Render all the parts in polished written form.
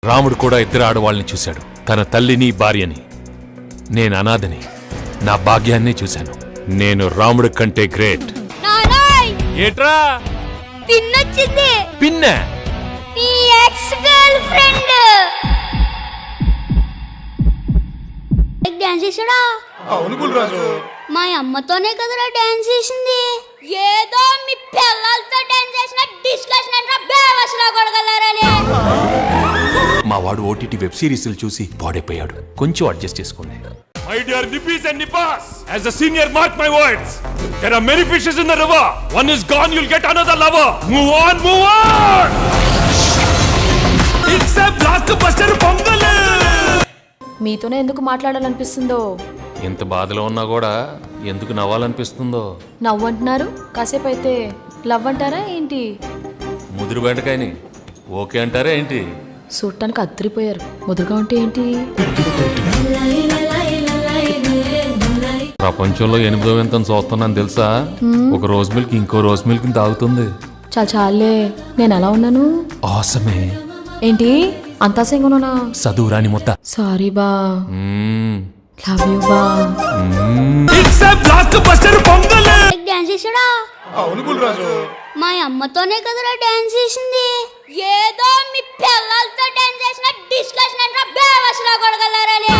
రాముడు కూడా ఇద్దరు ఆడవాళ్ళని చూశాడు, తన తల్లిని భార్యని. నేను అనాథని, నా భాగ్యాన్ని చూశాను. నేను రాముడి కంటే గ్రేట్. ఏట్రా పిన్నొచ్చింది? పిన్న నీ ఎక్స్ గర్ల్ ఫ్రెండ్ డాన్స్ చేసాడా? అవును గుల్రాజు, మా అమ్మతోనే కదరా డాన్స్ చేసింది. ఏదో మీ పిల్లలతో డాన్స్ చేసిన డిస్కషన్ అంటే బేవసలా కొడగలరని. మా వాడు ఓటీటీ వెబ్ సిరీస్లు చూసి పాడైపోయాడు. కొంచెం అడ్జస్ట్ చేసుకోండి. My dear Nippis and Nippas, as a senior, mark my words. There are many fishes in the river. One is gone, you'll get another lover. Move on, move on. It's a blockbuster pongal. మీతోనే ఎందుకు మాట్లాడాలనిపిస్తుందో, ఎంత బాధలో ఉన్నా కూడా ఎందుకు నవ్వాలనిపిస్తుందో. నవ్వు అంటున్నారు, కాసేపు అయితే లవ్ అంటారా ఏంటి? ముదురు బెండకాయని ఓకే అంటారా ఏంటి? చూడటానికి అద్దరిపోయారు, ముదురుగా ఉంటే ఏంటి? ప్రపంచంలో 8వ వింతను చూస్తున్నాను తెలుసా? ఒక రోజ్ మిల్క్ ఇంకో రోజ్ మిల్క్ తాగుతుంది. చాలా చాలే, నేను ఎలా ఉన్నాను? ఆసమే. ఏంటి అంతా సింగనునా? చదువురాని మొత్త. సారీ బా, లవ్ యూ బా. It's a blockbuster Pongal. Dance చేసాడా? అవును గుల్రాజు, మా అమ్మతోనే కదరా డాన్స్ చేసింది. ఏదో మీ పిల్లలతో డాన్స్ చేసిన డిస్కషన్ అంటే బేవసలా కొడగలరని.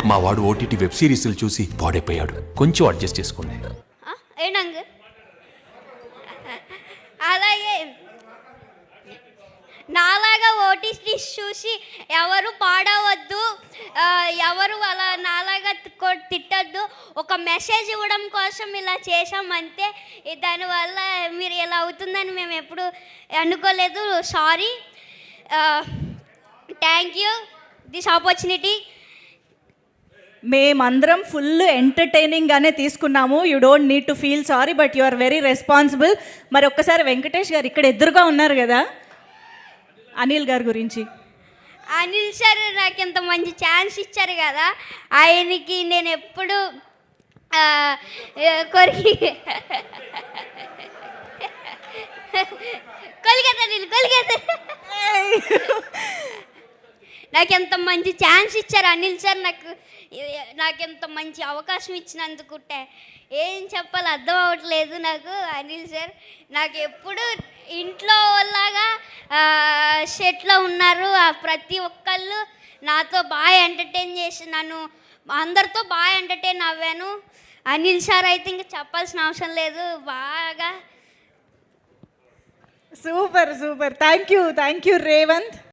మా వాడు ఓటీటీ వెబ్ సిరీస్లు చూసి పాడైపోయాడు. కొంచెం అడ్జస్ట్ చేసుకోండి. ఏంటంగ అలాగే నాలాగా ఓటీటీ చూసి ఎవరు పాడవద్దు, ఎవరు అలా నాలాగా తిట్టద్దు. ఒక మెసేజ్ ఇవ్వడం కోసం ఇలా చేసామంతే. దానివల్ల మీరు ఇలా అవుతుందని మేము ఎప్పుడు అనుకోలేదు. Sorry. Thank you this opportunity. మేమందరం ఫుల్ ఎంటర్టైనింగ్గానే తీసుకున్నాము. You don't need to feel sorry, but you are very responsible. మరి ఒక్కసారి వెంకటేష్ గారు ఇక్కడ ఎదురుగా ఉన్నారు కదా, అనిల్ గారి గురించి. అనిల్ సార్ నాకు ఇంత మంచి ఛాన్స్ ఇచ్చారు కదా, ఆయనకి నేను ఎప్పుడు కొరికి కొలిగేత నాకు ఎంత మంచి ఛాన్స్ ఇచ్చారు అనిల్ సార్. నాకు ఎంత మంచి అవకాశం ఇచ్చినందుకు ఏం చెప్పాలి అర్థం అవ్వట్లేదు నాకు. అనిల్ సార్ నాకు ఎప్పుడు ఇంట్లో లాగా సెట్లో ఉన్నారు. ప్రతి ఒక్కళ్ళు నాతో బాగా ఎంటర్టైన్ చేసి నన్ను అందరితో బాగా ఎంటర్టైన్ అవ్వాను. అనిల్ సార్ అయితే ఇంకా చెప్పాల్సిన అవసరం లేదు. బాగా super super. Thank you Revanth.